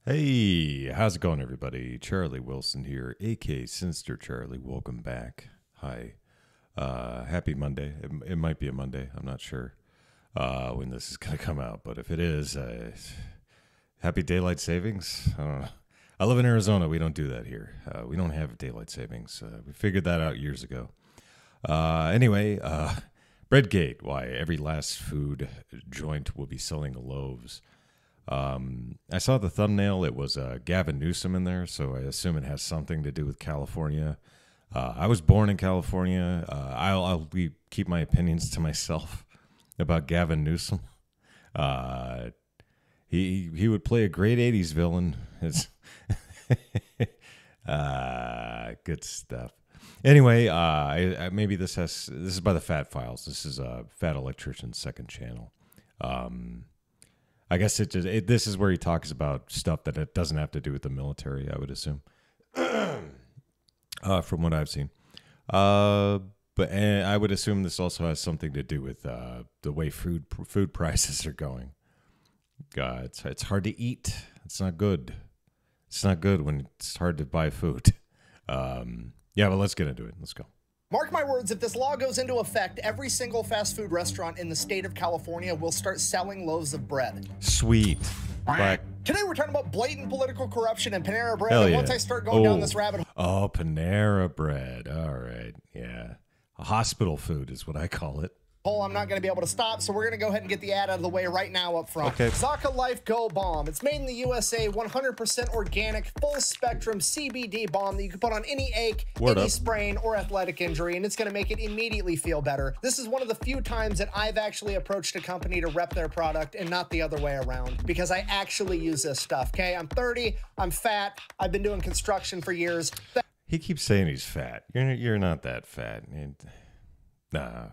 Hey, how's it going, everybody? Charlie Wilson here, aka Sinister Charlie. Welcome back. Hi. Happy Monday. It might be a Monday. I'm not sure when this is going to come out, but if it is, happy daylight savings. I don't know. I live in Arizona. We don't do that here. We don't have daylight savings. We figured that out years ago. Anyway, Breadgate. Why every last food joint will be selling Loaves. I saw the thumbnail. It was Gavin Newsom in there, so I assume it has something to do with California. I was born in California. I'll keep my opinions to myself about Gavin Newsom. He would play a great '80s villain. It's good stuff. Anyway, maybe this is by the Fat Files. This is Fat Electrician's second channel. I guess this is where he talks about stuff that it doesn't have to do with the military, I would assume, from what I've seen. But I would assume this also has something to do with the way food prices are going. It's hard to eat. It's not good. It's not good when it's hard to buy food. Yeah, but let's get into it. Let's go. Mark my words, if this law goes into effect, every single fast food restaurant in the state of California will start selling loaves of bread. Sweet. Black. Today we're talking about blatant political corruption and Panera Bread. Hell And yeah. once I start going down this rabbit hole, Oh, Panera Bread. All right. Yeah. Hospital food is what I call it. I'm not going to be able to stop, so we're going to go ahead and get the ad out of the way right now up front. Okay. Zaka Life Go Balm. It's made in the USA, 100% organic, full-spectrum CBD balm that you can put on any ache, any sprain, or athletic injury, and it's going to make it immediately feel better. This is one of the few times that I've actually approached a company to rep their product and not the other way around, because I actually use this stuff, okay? I'm 30, I'm fat, I've been doing construction for years. He keeps saying he's fat. You're not that fat. No.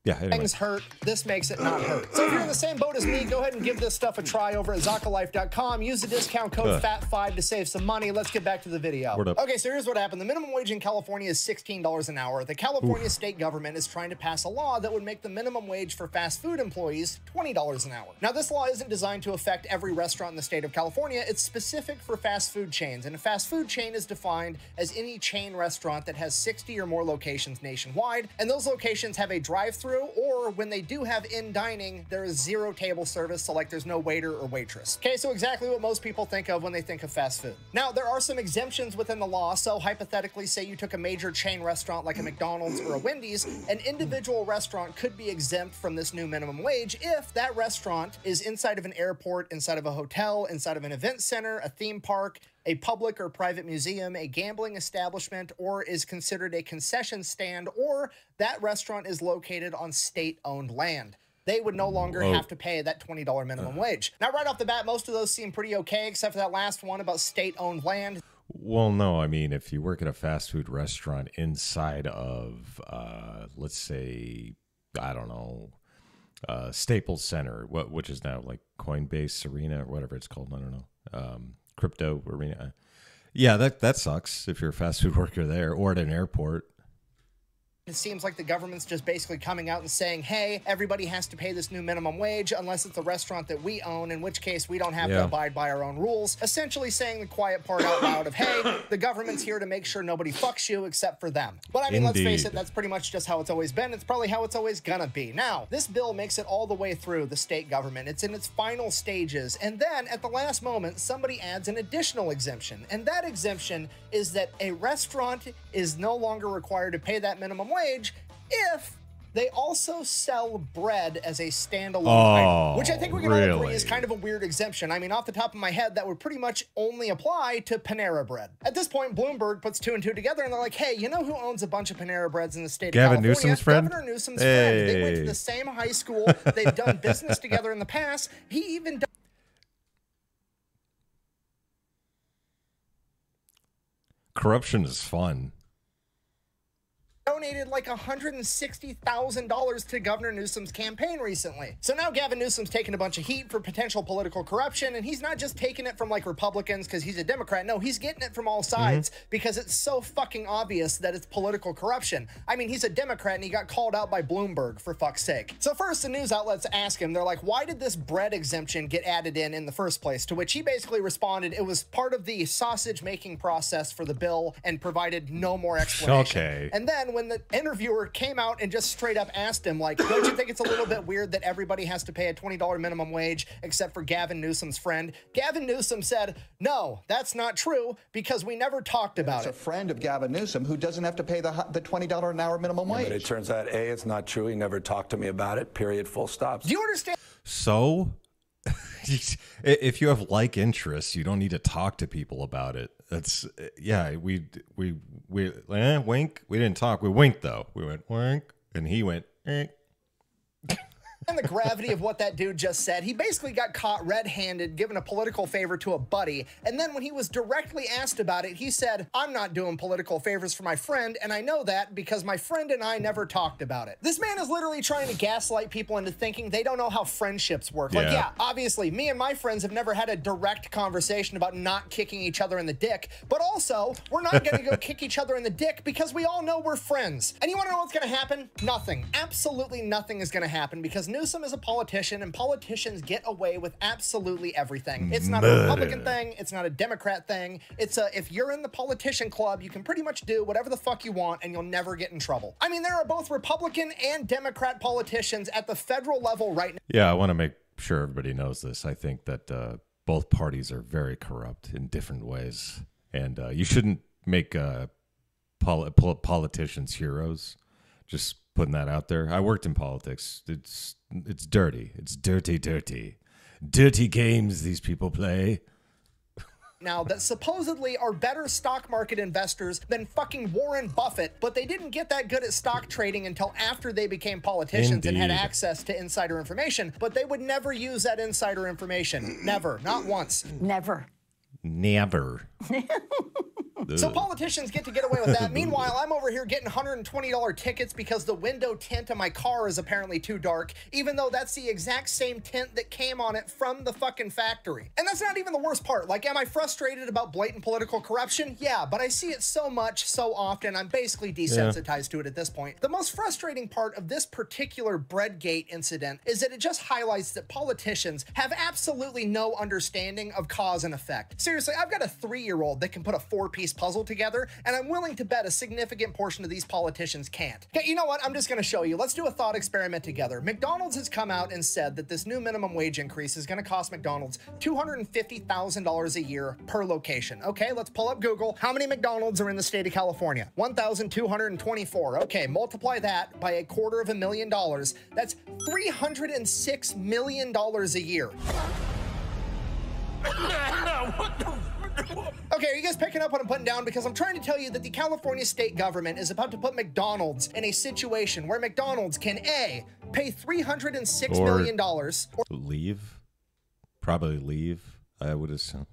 Yeah, anyway. Things hurt. This makes it not hurt. So if you're in the same boat as me, go ahead and give this stuff a try over at ZakaLife.com. Use the discount code FAT5 to save some money. Let's get back to the video. Okay, so here's what happened. The minimum wage in California is $16 an hour. The California state government is trying to pass a law that would make the minimum wage for fast food employees $20 an hour. Now, this law isn't designed to affect every restaurant in the state of California. It's specific for fast food chains. And a fast food chain is defined as any chain restaurant that has 60 or more locations nationwide. And those locations have a drive-through, or when they do have in-dining, there is zero table service, so like there's no waiter or waitress. Okay, so exactly what most people think of when they think of fast food. Now, there are some exemptions within the law, so hypothetically, say you took a major chain restaurant like a McDonald's or a Wendy's, an individual restaurant could be exempt from this new minimum wage if that restaurant is inside of an airport, inside of a hotel, inside of an event center, a theme park, a public or private museum, a gambling establishment, or is considered a concession stand, or that restaurant is located on state-owned land. They would no longer have to pay that $20 minimum wage. Now, right off the bat, most of those seem pretty okay, except for that last one about state-owned land. Well, no, I mean, if you work at a fast food restaurant inside of, let's say, I don't know, Staples Center, which is now like Coinbase Arena or whatever it's called, I don't know. Crypto arena. Yeah, that sucks if you're a fast food worker there or at an airport. It seems like the government's just basically coming out and saying, hey, everybody has to pay this new minimum wage unless it's a restaurant that we own, in which case we don't have to abide by our own rules. Essentially saying the quiet part out loud of, hey, the government's here to make sure nobody fucks you except for them. But I mean, let's face it, that's pretty much just how it's always been. It's probably how it's always gonna be. Now, this bill makes it all the way through the state government. It's in its final stages. And then at the last moment, somebody adds an additional exemption. And that exemption is that a restaurant is no longer required to pay that minimum wage if they also sell bread as a standalone item, which I think we can all agree is kind of a weird exemption. I mean, off the top of my head, that would pretty much only apply to Panera Bread. At this point, Bloomberg puts two and two together, and they're like, hey, you know who owns a bunch of Panera Breads in the state of California? Newsom's friend? Governor Newsom's friend. They went to the same high school. They've done business together in the past. He even Corruption is fun. donated like $160,000 to Governor Newsom's campaign recently. So now Gavin Newsom's taking a bunch of heat for potential political corruption, and he's not just taking it from like Republicans because he's a Democrat. No, he's getting it from all sides because it's so fucking obvious that it's political corruption. I mean, he's a Democrat and he got called out by Bloomberg, for fuck's sake. So first, the news outlets ask him, they're like, why did this bread exemption get added in the first place? To which he basically responded, it was part of the sausage making process for the bill, and provided no more explanation. Okay. And then when the interviewer came out and just straight up asked him, like, don't you think it's a little bit weird that everybody has to pay a $20 minimum wage except for Gavin Newsom's friend? Gavin Newsom said, no, that's not true because we never talked about it. It's a friend of Gavin Newsom who doesn't have to pay the $20 an hour minimum wage. But it turns out, A, it's not true. He never talked to me about it, period, full stop. Do you understand? So if you have like interests, you don't need to talk to people about it. That's yeah. We wink. We didn't talk. We winked though. We went wink, and he went. And the gravity of what that dude just said, he basically got caught red-handed giving a political favor to a buddy, and then when he was directly asked about it, he said, I'm not doing political favors for my friend, and I know that because my friend and I never talked about it. This man is literally trying to gaslight people into thinking they don't know how friendships work. Like, yeah, obviously, me and my friends have never had a direct conversation about not kicking each other in the dick, but also, we're not gonna go kick each other in the dick because we all know we're friends. And you wanna know what's gonna happen? Nothing. Absolutely nothing is gonna happen because Newsom is a politician, and politicians get away with absolutely everything. It's not a Republican thing. It's not a Democrat thing. It's a, if you're in the politician club, you can pretty much do whatever the fuck you want and you'll never get in trouble. I mean, there are both Republican and Democrat politicians at the federal level right now. Yeah, I want to make sure everybody knows this. I think that both parties are very corrupt in different ways, and you shouldn't make politicians heroes. Just putting that out there. I worked in politics. It's dirty. It's dirty games these people play. Now that supposedly are better stock market investors than fucking Warren Buffett, but they didn't get that good at stock trading until after they became politicians and had access to insider information, but they would never use that insider information. Never. Not once. Never. So politicians get to get away with that. Meanwhile, I'm over here getting $120 tickets because the window tint on my car is apparently too dark, even though that's the exact same tint that came on it from the fucking factory. And that's not even the worst part. Like, am I frustrated about blatant political corruption? Yeah, but I see it so much, so often, I'm basically desensitized to it at this point. The most frustrating part of this particular Breadgate incident is that it just highlights that politicians have absolutely no understanding of cause and effect. Seriously, I've got a 3-year-old that can put a 4-piece puzzle together, and I'm willing to bet a significant portion of these politicians can't. Okay, you know what? I'm just gonna show you. Let's do a thought experiment together. McDonald's has come out and said that this new minimum wage increase is gonna cost McDonald's $250,000 a year per location. Okay, let's pull up Google. How many McDonald's are in the state of California? 1,224. Okay, multiply that by $250,000. That's $306 million a year. Okay, are you guys picking up what I'm putting down? Because I'm trying to tell you that the California state government is about to put McDonald's in a situation where McDonald's can A, pay $306 million. Or leave. Probably leave, I would assume.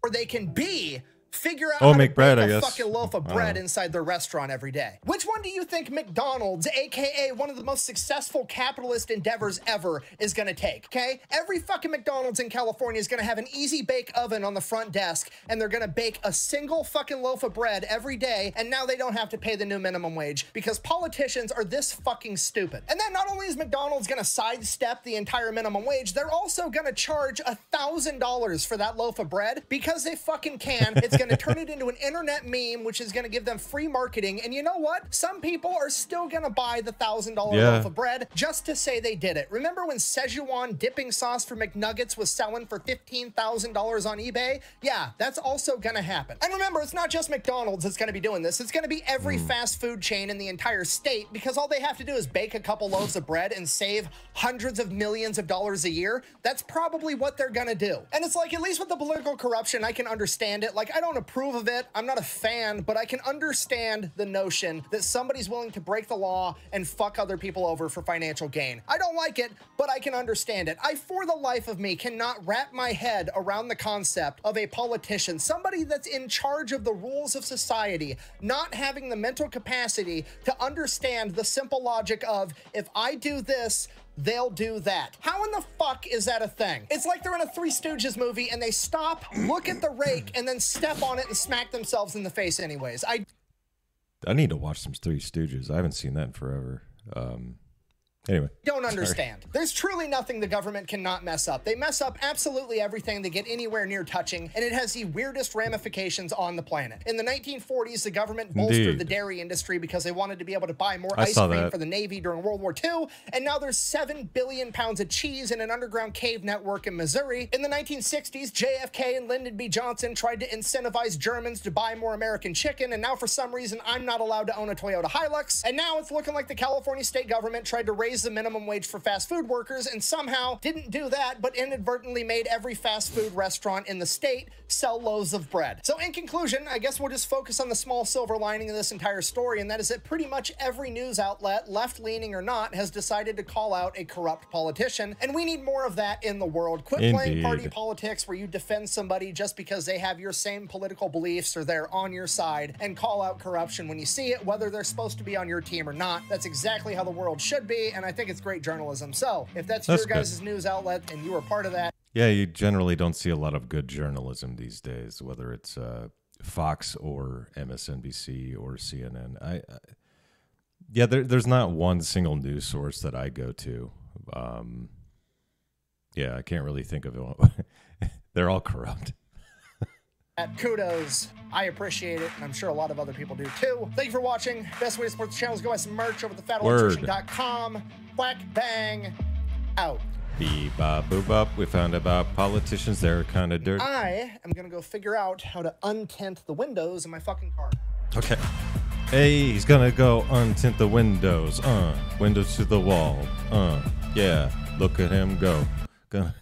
Or they can B, figure out how to make bread, bake a fucking loaf of bread inside their restaurant every day. Which one do you think McDonald's, aka one of the most successful capitalist endeavors ever, is gonna take, okay? Every fucking McDonald's in California is gonna have an easy bake oven on the front desk, and they're gonna bake a single fucking loaf of bread every day, and now they don't have to pay the new minimum wage because politicians are this fucking stupid. And then not only is McDonald's gonna sidestep the entire minimum wage, they're also gonna charge $1,000 for that loaf of bread because they fucking can. It's going to turn it into an internet meme, which is going to give them free marketing. And you know what? Some people are still going to buy the $1,000 loaf of bread just to say they did it. Remember when Szechuan dipping sauce for McNuggets was selling for $15,000 on eBay? Yeah, that's also going to happen. And remember, it's not just McDonald's that's going to be doing this. It's going to be every fast food chain in the entire state because all they have to do is bake a couple loaves of bread and save hundreds of millions of dollars a year. That's probably what they're going to do. And it's like, at least with the political corruption, I can understand it. Like, I don't don't approve of it. I'm not a fan, but I can understand the notion that somebody's willing to break the law and fuck other people over for financial gain. I don't like it, but I can understand it. I, for the life of me, cannot wrap my head around the concept of a politician, somebody that's in charge of the rules of society, not having the mental capacity to understand the simple logic of, if I do this, they'll do that. How in the fuck is that a thing? It's like they're in a Three Stooges movie and they stop, look at the rake, and then step on it and smack themselves in the face anyways. I need to watch some Three Stooges. I haven't seen that in forever. Anyway. Don't understand. There's truly nothing the government cannot mess up. They mess up absolutely everything they get anywhere near touching, and it has the weirdest ramifications on the planet. In the 1940s, the government bolstered the dairy industry because they wanted to be able to buy more ice cream for the Navy during World War II, and now there's 7 billion pounds of cheese in an underground cave network in Missouri. In the 1960s, JFK and Lyndon B. Johnson tried to incentivize Germans to buy more American chicken, and now for some reason, I'm not allowed to own a Toyota Hilux, and now it's looking like the California state government tried to raise the minimum wage for fast food workers and somehow didn't do that, but inadvertently made every fast food restaurant in the state sell loaves of bread. So in conclusion, I guess we'll just focus on the small silver lining of this entire story, and that is that pretty much every news outlet, left-leaning or not, has decided to call out a corrupt politician, and we need more of that in the world. Quit playing party politics where you defend somebody just because they have your same political beliefs or they're on your side, and call out corruption when you see it, whether they're supposed to be on your team or not. That's exactly how the world should be, and I think it's great journalism. So if that's your guys' news outlet and you are part of that. Yeah, you generally don't see a lot of good journalism these days, whether it's Fox or MSNBC or CNN. Yeah, there's not one single news source that I go to. Yeah, I can't really think of it. They're all corrupt. Kudos. I appreciate it, and I'm sure a lot of other people do too. Thank you for watching. Best way to support the channel is go buy some merch over at thefatelectrician.com. Whack bang out. Bebop boop. We found about politicians. They're kind of dirty. I am gonna go figure out how to untint the windows in my fucking car. Okay. Hey, he's gonna go untint the windows. Windows to the wall. Yeah. Look at him go. Gonna.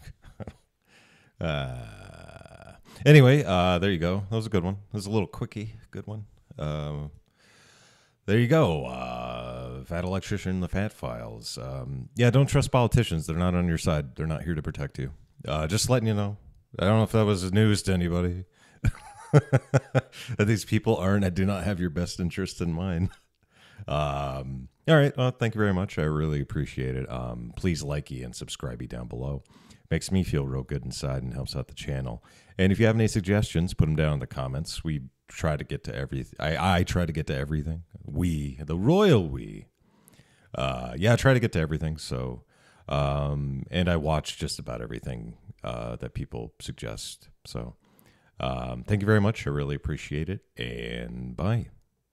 Anyway, there you go. That was a good one. That was a little quickie. Good one. There you go. Fat Electrician, the Fat Files. Yeah, don't trust politicians. They're not on your side. They're not here to protect you. Just letting you know. I don't know if that was news to anybody. That these people aren't. I do not have your best interest in mind. All right. Well, thank you very much. I really appreciate it. Please likey and subscribe down below. Makes me feel real good inside and helps out the channel. And if you have any suggestions, put them down in the comments. We try to get to everything. I try to get to everything. We, the royal we. Yeah, I try to get to everything. So, and I watch just about everything that people suggest. So, thank you very much. I really appreciate it. And bye.